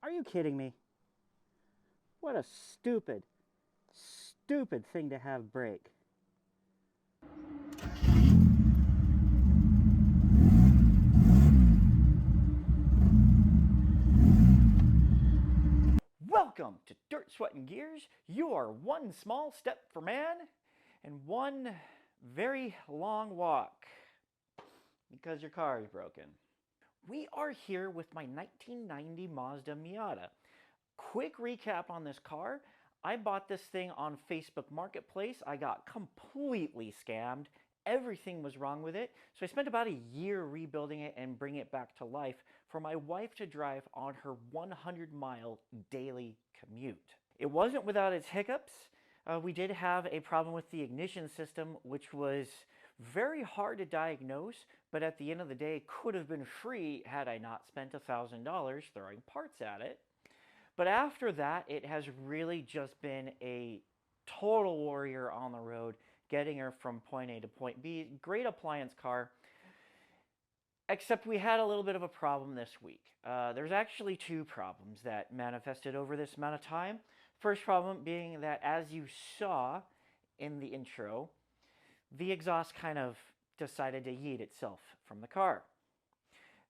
Are you kidding me? What a stupid, stupid thing to have break. Welcome to Dirt, Sweat, and Gears, your one small step for man and one very long walk because your car is broken. We are here with my 1990 Mazda Miata. Quick recap on this car. I bought this thing on Facebook Marketplace. I got completely scammed. Everything was wrong with it. So I spent about a year rebuilding it and bringing it back to life for my wife to drive on her 100-mile daily commute. It wasn't without its hiccups. We did have a problem with the ignition system, which was very hard to diagnose, but at the end of the day could have been free had I not spent $1,000 throwing parts at it. But after that, it has really just been a total warrior on the road, getting her from point A to point B. Great appliance car, except we had a little bit of a problem this week. There's actually two problems that manifested over this amount of time. First problem being that, as you saw in the intro, the exhaust kind of decided to yeet itself from the car.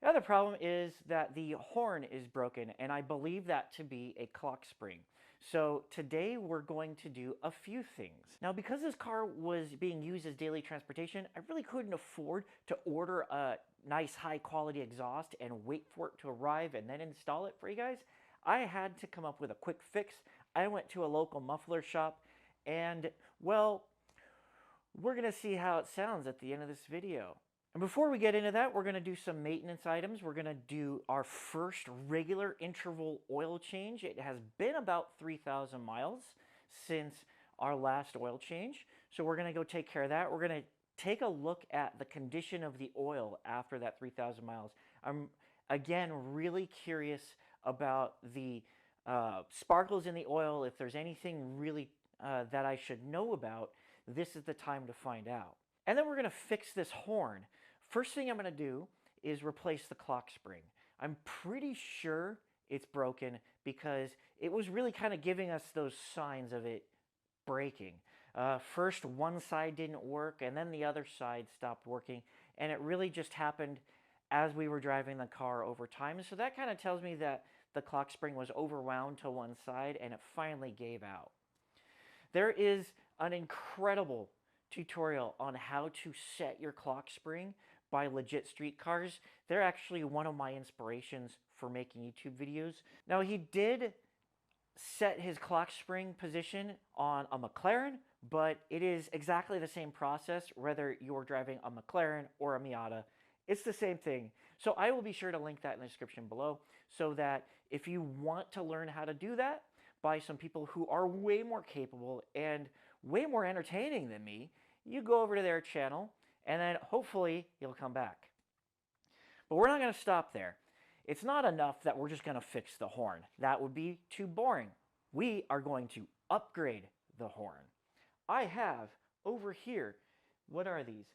The other problem is that the horn is broken, and I believe that to be a clock spring. So today we're going to do a few things. Now, because this car was being used as daily transportation, I really couldn't afford to order a nice high quality exhaust and wait for it to arrive and then install it for you guys. I had to come up with a quick fix. I went to a local muffler shop, and well, we're going to see how it sounds at the end of this video. And before we get into that, we're going to do some maintenance items. We're going to do our first regular interval oil change. It has been about 3,000 miles since our last oil change. So we're going to go take care of that. We're going to take a look at the condition of the oil after that 3,000 miles. I'm, again, really curious about the sparkles in the oil. If there's anything really that I should know about, this is the time to find out. And then we're going to fix this horn. First thing I'm going to do is replace the clock spring. I'm pretty sure it's broken because it was really kind of giving us those signs of it breaking. First, one side didn't work, and then the other side stopped working, and it really just happened as we were driving the car over time. So that kind of tells me that the clock spring was overwound to one side, and it finally gave out. There is an incredible tutorial on how to set your clock spring by Legit Street Cars. They're actually one of my inspirations for making YouTube videos. Now, he did set his clock spring position on a McLaren, but it is exactly the same process whether you're driving a McLaren or a Miata. It's the same thing. So I will be sure to link that in the description below so that if you want to learn how to do that by some people who are way more capable and way more entertaining than me, you go over to their channel and then hopefully you'll come back. But we're not going to stop there. It's not enough that we're just going to fix the horn. That would be too boring. We are going to upgrade the horn. I have over here, what are these?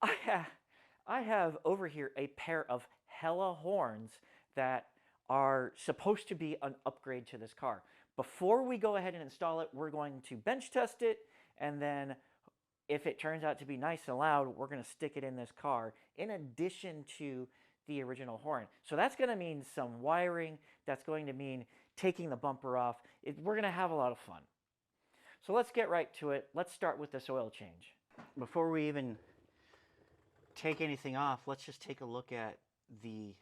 I have over here a pair of Hella horns that are supposed to be an upgrade to this car. Before we go ahead and install it, we're going to bench test it, and then if it turns out to be nice and loud, we're going to stick it in this car in addition to the original horn. So that's going to mean some wiring. That's going to mean taking the bumper off. We're going to have a lot of fun. So let's get right to it. Let's start with this oil change. Before we even take anything off, let's just take a look at the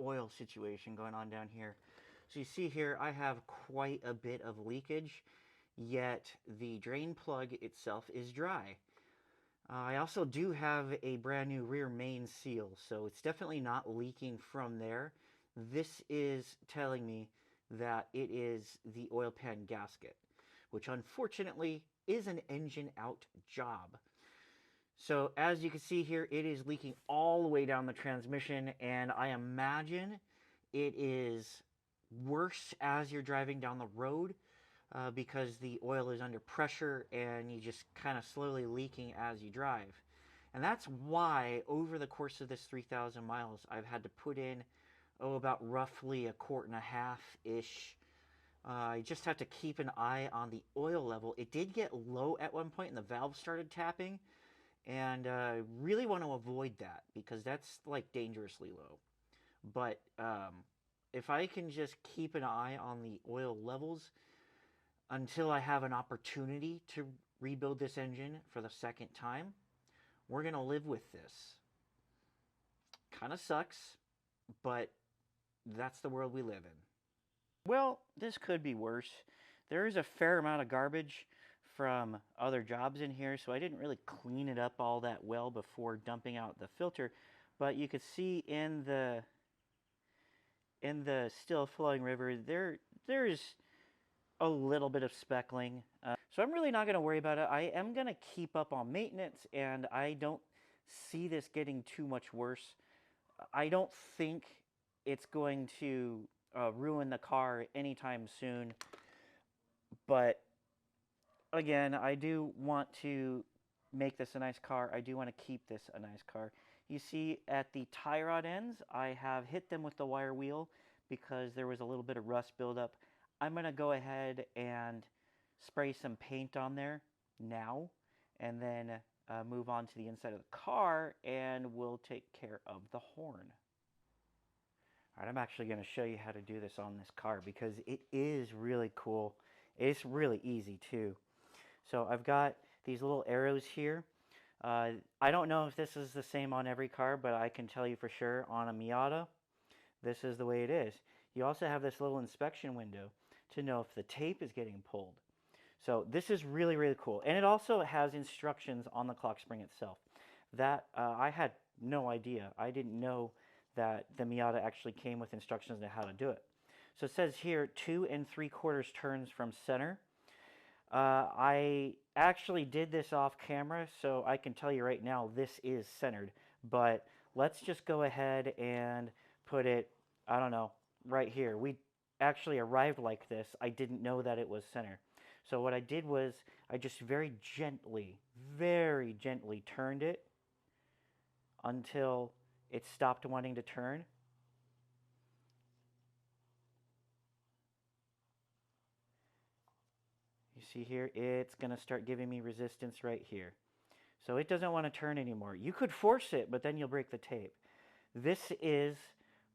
oil situation going on down here. So you see here, I have quite a bit of leakage, yet the drain plug itself is dry. I also do have a brand new rear main seal, so it's definitely not leaking from there. This is telling me that it is the oil pan gasket, which unfortunately is an engine out job. So as you can see here, it is leaking all the way down the transmission, and I imagine it is worse as you're driving down the road because the oil is under pressure and you just kind of slowly leaking as you drive. And that's why over the course of this 3,000 miles, I've had to put in about roughly a quart and a half-ish. I just have to keep an eye on the oil level. It did get low at one point and the valve started tapping, and I really want to avoid that because that's like dangerously low. But if I can just keep an eye on the oil levels until I have an opportunity to rebuild this engine for the second time, we're going to live with this. Kind of sucks, but that's the world we live in. Well, this could be worse. There is a fair amount of garbage from other jobs in here, so I didn't really clean it up all that well before dumping out the filter. But you could see in the still flowing river, there's a little bit of speckling. So I'm really not going to worry about it. I am going to keep up on maintenance, and I don't see this getting too much worse. I don't think it's going to ruin the car anytime soon. But again, I do want to make this a nice car. I do want to keep this a nice car. You see at the tie rod ends, I have hit them with the wire wheel because there was a little bit of rust buildup. I'm going to go ahead and spray some paint on there now and then move on to the inside of the car and we'll take care of the horn. All right, I'm actually going to show you how to do this on this car because it is really cool. It's really easy too. So I've got these little arrows here. I don't know if this is the same on every car, but I can tell you for sure on a Miata, this is the way it is. You also have this little inspection window to know if the tape is getting pulled. So this is really, really cool. And it also has instructions on the clock spring itself. That I had no idea. I didn't know that the Miata actually came with instructions on how to do it. So it says here 2 3/4 turns from center. I actually did this off camera, so I can tell you right now this is centered. But let's just go ahead and put it, I don't know, right here. We actually arrived like this. I didn't know that it was center. So what I did was I just very gently turned it until it stopped wanting to turn. You see here, it's going to start giving me resistance right here. So it doesn't want to turn anymore. You could force it, but then you'll break the tape. This is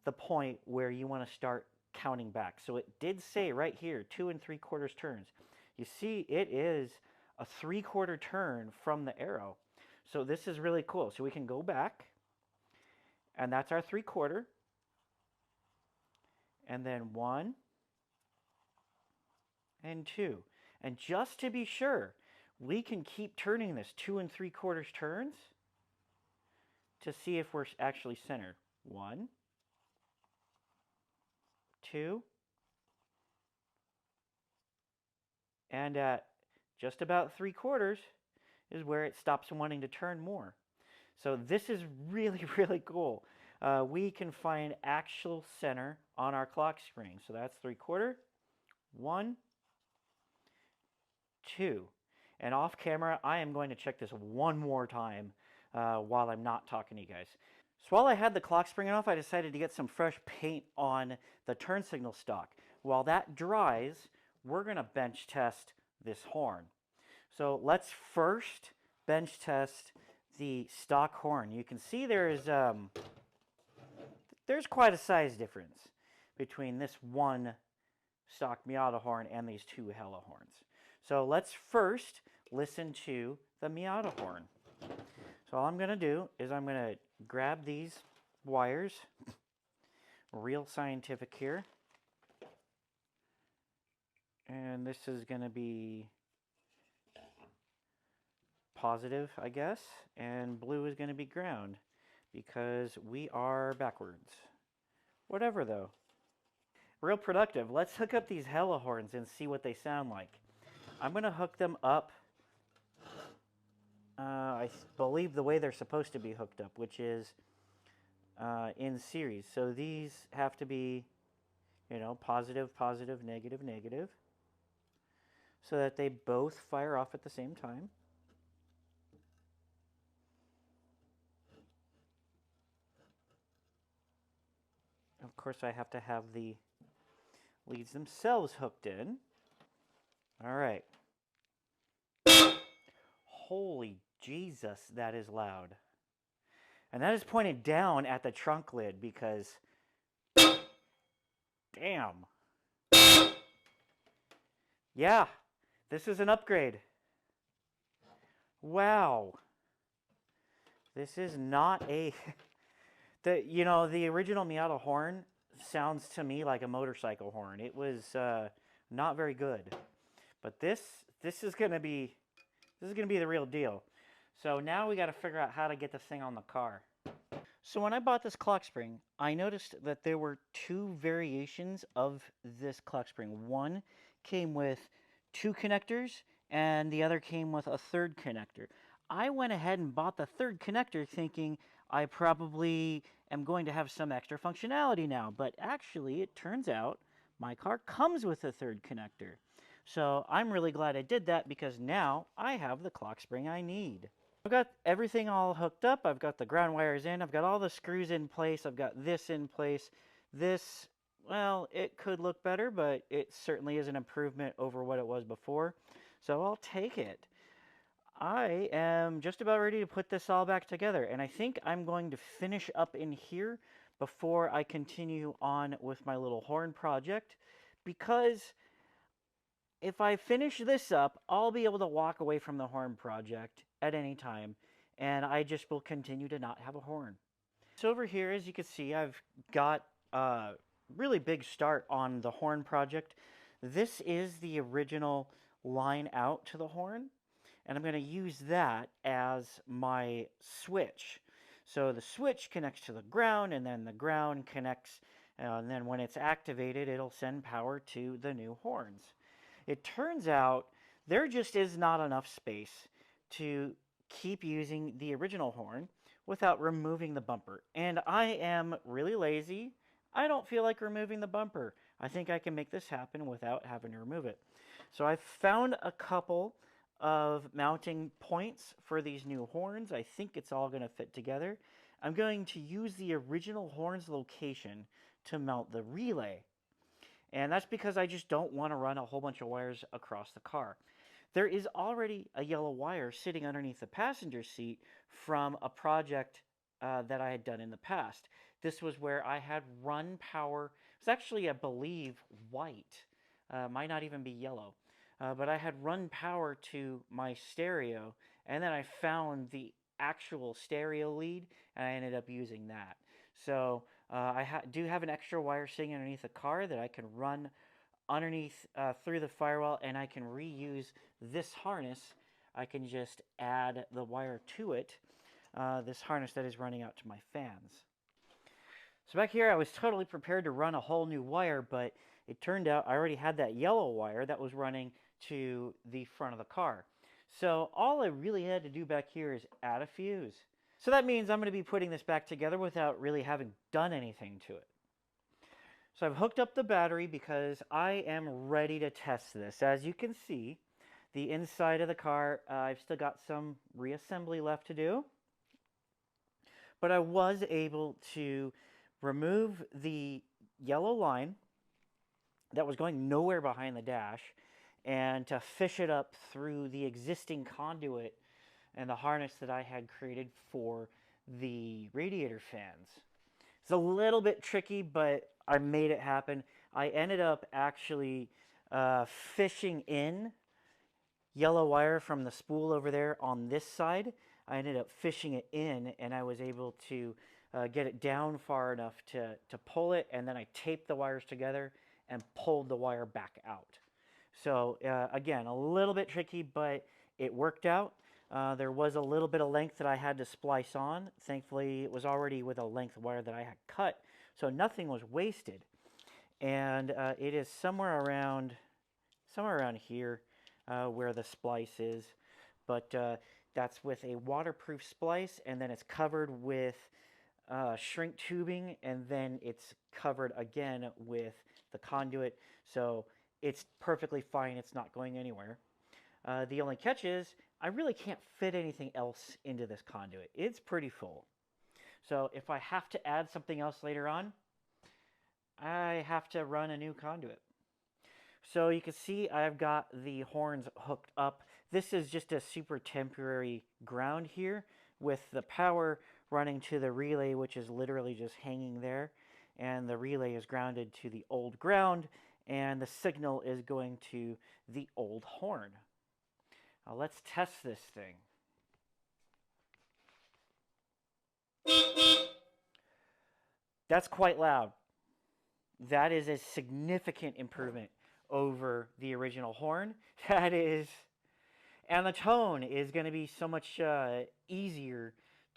the point where you want to start counting back. So it did say right here, 2 3/4 turns. You see, it is a 3/4 turn from the arrow. So this is really cool. So we can go back, and that's our 3/4. And then 1 and 2. And just to be sure, we can keep turning this 2 3/4 turns to see if we're actually centered. 1, 2, and at just about 3/4 is where it stops wanting to turn more. So this is really, really cool. We can find actual center on our clock spring. So that's 3/4, 1, 2. And off camera, I am going to check this one more time while I'm not talking to you guys. So while I had the clock spring off, I decided to get some fresh paint on the turn signal stock. While that dries, we're going to bench test this horn. So let's first bench test the stock horn. You can see there's quite a size difference between this one stock Miata horn and these two Hella horns. So let's first listen to the Miata horn. So all I'm going to do is I'm going to grab these wires, real scientific here, and this is going to be positive, I guess, and blue is going to be ground because we are backwards. Whatever though. Real productive. Let's hook up these Hella horns and see what they sound like. I'm going to hook them up, I believe the way they're supposed to be hooked up, which is in series. So these have to be, you know, positive, positive, negative, negative, so that they both fire off at the same time. Of course, I have to have the leads themselves hooked in. All right. Holy Jesus, that is loud. And that is pointed down at the trunk lid because, damn. Yeah, this is an upgrade. Wow. This is not a... the original Miata horn sounds to me like a motorcycle horn. It was not very good. But this is going to be the real deal. So now we got to figure out how to get this thing on the car. So when I bought this clock spring, I noticed that there were two variations of this clock spring. One came with two connectors, and the other came with a third connector. I went ahead and bought the third connector thinking I probably am going to have some extra functionality now, but actually it turns out my car comes with a third connector. So I'm really glad I did that because now I have the clock spring I need. I've got everything all hooked up. I've got the ground wires in. I've got all the screws in place. I've got this in place. This, well, it could look better, but it certainly is an improvement over what it was before. So I'll take it. I am just about ready to put this all back together, and I think I'm going to finish up in here before I continue on with my little horn project, because if I finish this up, I'll be able to walk away from the horn project at any time, and I just will continue to not have a horn. So over here, as you can see, I've got a really big start on the horn project. This is the original line out to the horn, and I'm going to use that as my switch. So the switch connects to the ground, and then the ground connects, and then when it's activated, it'll send power to the new horns. It turns out there just is not enough space to keep using the original horn without removing the bumper. And I am really lazy. I don't feel like removing the bumper. I think I can make this happen without having to remove it. So I've found a couple of mounting points for these new horns. I think it's all going to fit together. I'm going to use the original horn's location to mount the relay. And that's because I just don't want to run a whole bunch of wires across the car. There is already a yellow wire sitting underneath the passenger seat from a project that I had done in the past. This was where I had run power. It's actually, I believe, white. Might not even be yellow. But I had run power to my stereo, and then I found the actual stereo lead, and I ended up using that. So I do have an extra wire sitting underneath the car that I can run underneath through the firewall, and I can reuse this harness. I can just add the wire to it, this harness that is running out to my fans. So back here I was totally prepared to run a whole new wire, but it turned out I already had that yellow wire that was running to the front of the car. So all I really had to do back here is add a fuse. So that means I'm going to be putting this back together without really having done anything to it. So I've hooked up the battery because I am ready to test this. As you can see, the inside of the car, I've still got some reassembly left to do. But I was able to remove the yellow line that was going nowhere behind the dash and to fish it up through the existing conduit and the harness that I had created for the radiator fans. It's a little bit tricky, but I made it happen. I ended up actually fishing in yellow wire from the spool over there on this side. I ended up fishing it in, and I was able to get it down far enough to pull it, and then I taped the wires together and pulled the wire back out. So again, a little bit tricky, but it worked out. There was a little bit of length that I had to splice on. Thankfully, it was already with a length wire that I had cut, so nothing was wasted. And it is somewhere around here where the splice is, but that's with a waterproof splice, and then it's covered with shrink tubing, and then it's covered again with the conduit, so it's perfectly fine. It's not going anywhere. The only catch is I really can't fit anything else into this conduit. It's pretty full. So if I have to add something else later on, I have to run a new conduit. So you can see I've got the horns hooked up. This is just a super temporary ground here with the power running to the relay, which is literally just hanging there. And the relay is grounded to the old ground, and the signal is going to the old horn. Now let's test this thing. That's quite loud. That is a significant improvement over the original horn. That is, and the tone is going to be so much easier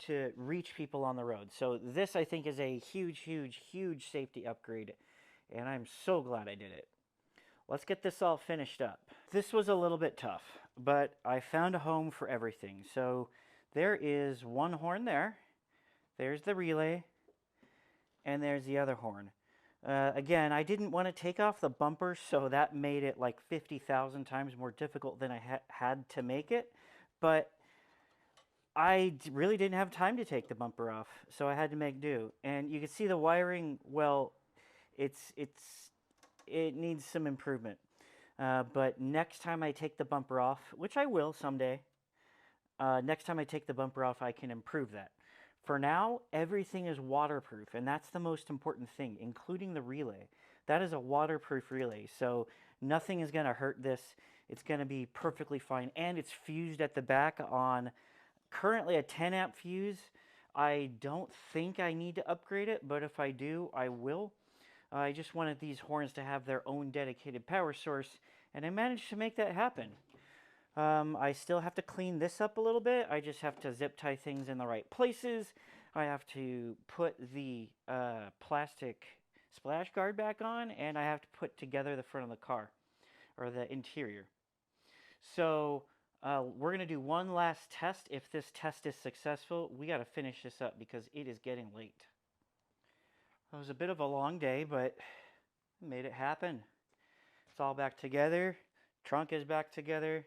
to reach people on the road. So this, I think, is a huge, huge, huge safety upgrade, and I'm so glad I did it. Let's get this all finished up. This was a little bit tough, but I found a home for everything. So there is one horn there, there's the relay, and there's the other horn. Again, I didn't want to take off the bumper, so that made it like 50,000 times more difficult than I had to make it. But I really didn't have time to take the bumper off, so I had to make do. And you can see the wiring, well, it needs some improvement. But next time I take the bumper off, which I will someday, next time I take the bumper off, I can improve that. For now, everything is waterproof, and that's the most important thing, including the relay. That is a waterproof relay, so nothing is going to hurt this. It's going to be perfectly fine, and it's fused at the back on currently a 10 amp fuse. I don't think I need to upgrade it, but if I do, I will. I just wanted these horns to have their own dedicated power source, and I managed to make that happen. I still have to clean this up a little bit. I just have to zip tie things in the right places. I have to put the plastic splash guard back on, and I have to put together the front of the car, or the interior. So we're going to do one last test. If this test is successful, we got to finish this up because it is getting late. It was a bit of a long day, but I made it happen. It's all back together. Trunk is back together.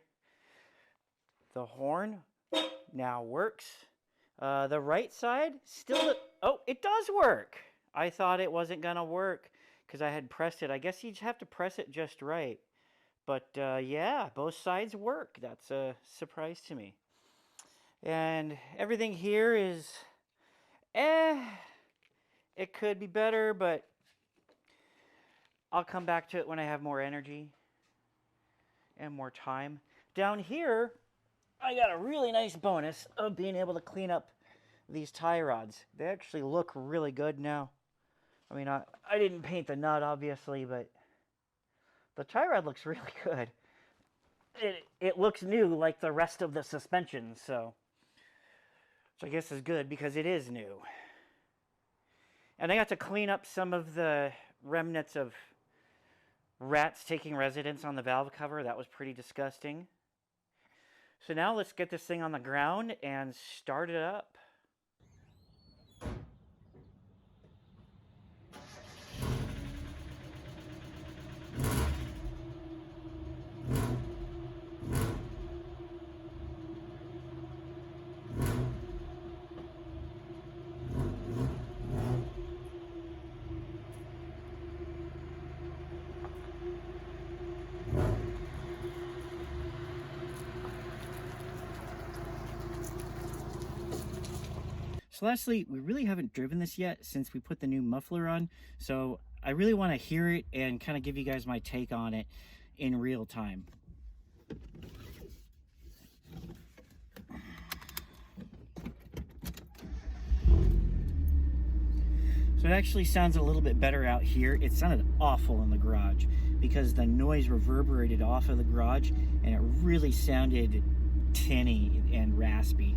The horn now works. The right side still... Oh, it does work! I thought it wasn't going to work because I had pressed it. I guess you have to press it just right. But yeah, both sides work. That's a surprise to me. And everything here is... It could be better, but I'll come back to it when I have more energy and more time. Down here, I got a really nice bonus of being able to clean up these tie rods. They actually look really good now. I mean, I didn't paint the nut, obviously, but the tie rod looks really good. It looks new like the rest of the suspension, so which I guess is good because it is new. And I got to clean up some of the remnants of rats taking residence on the valve cover. That was pretty disgusting. So now let's get this thing on the ground and start it up. So lastly, we really haven't driven this yet since we put the new muffler on, so I really want to hear it and kind of give you guys my take on it in real time. So it actually sounds a little bit better out here. It sounded awful in the garage because the noise reverberated off of the garage and it really sounded tinny and raspy.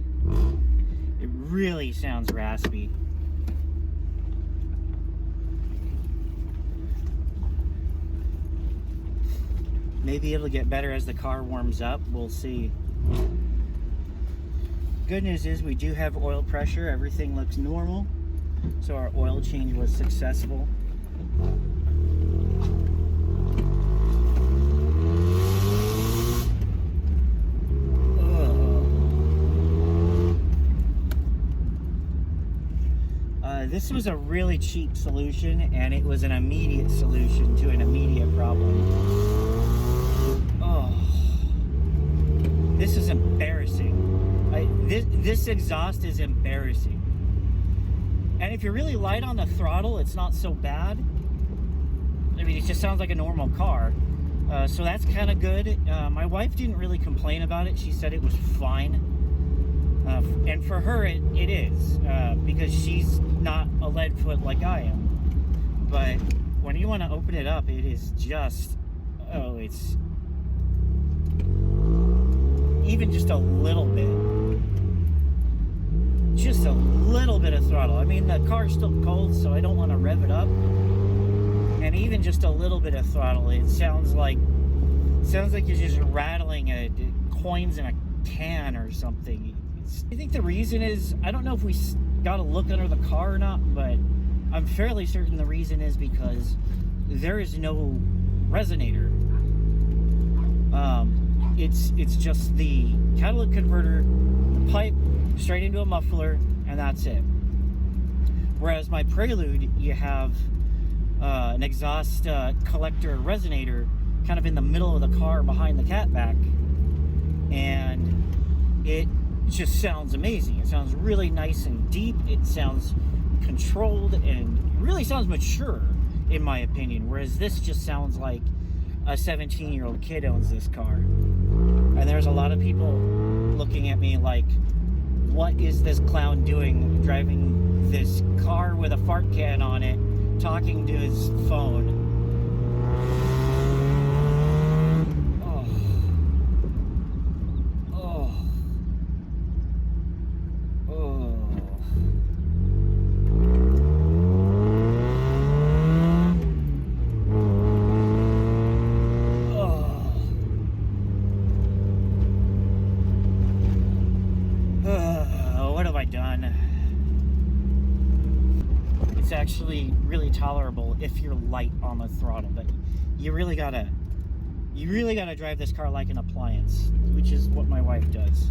It really sounds raspy. Maybe it'll get better as the car warms up. We'll see. Good news is we do have oil pressure. Everything looks normal. So our oil change was successful. This was a really cheap solution, and it was an immediate solution to an immediate problem. Oh, this is embarrassing. This exhaust is embarrassing. And if you're really light on the throttle, it's not so bad. I mean, it just sounds like a normal car. So that's kind of good. My wife didn't really complain about it. She said it was fine. And for her, it is. Because she's not a lead foot like I am. But when you want to open it up, it is just... Oh, it's... Even just a little bit. Just a little bit of throttle. I mean, the car's still cold, so I don't want to rev it up. And even just a little bit of throttle, it sounds like you're just rattling coins in a can or something. I think the reason is, I don't know if we got to look under the car or not, but I'm fairly certain the reason is because there is no resonator. It's just the catalytic converter, the pipe, straight into a muffler, and that's it. Whereas my Prelude, you have an exhaust collector resonator kind of in the middle of the car behind the catback, and it just sounds amazing. It sounds really nice and deep. It sounds controlled and really sounds mature, in my opinion, whereas this just sounds like a 17-year-old kid owns this car. And there's a lot of people looking at me like, what is this clown doing driving this car with a fart can on it, talking to his phone? Oh. Oh. Oh. What have I done? It's actually really tolerable if you're light on the throttle, but you really gotta drive this car like an appliance, which is what my wife does.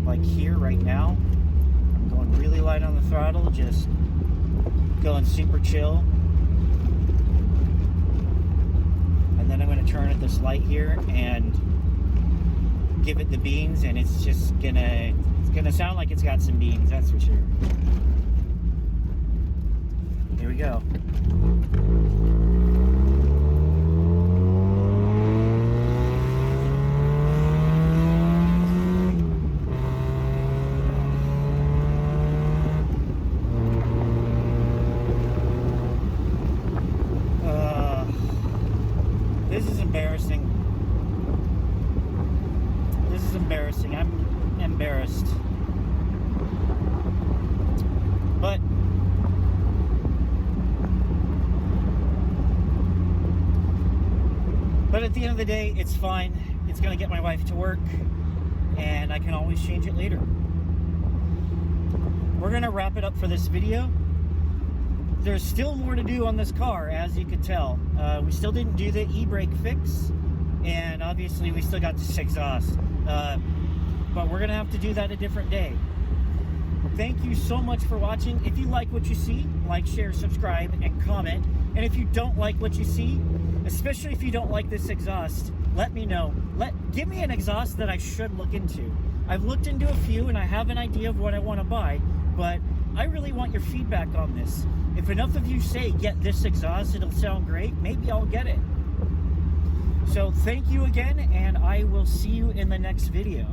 Like here right now, I'm going really light on the throttle, just going super chill. And then I'm going to turn at this light here and give it the beans, and it's just gonna sound like it's got some beans, that's for sure. Here we go. This is embarrassing. This is embarrassing. I'm embarrassed. But at the end of the day, it's fine. It's gonna get my wife to work, and I can always change it later. We're gonna wrap it up for this video. There's still more to do on this car, as you could tell. We still didn't do the e-brake fix, and obviously we still got this exhaust. But we're gonna have to do that a different day. Thank you so much for watching. If you like what you see, like, share, subscribe, and comment. And if you don't like what you see, especially if you don't like this exhaust, let me know. Give me an exhaust that I should look into. I've looked into a few and I have an idea of what I want to buy, but I really want your feedback on this. If enough of you say, get this exhaust, it'll sound great, maybe I'll get it. So thank you again, and I will see you in the next video.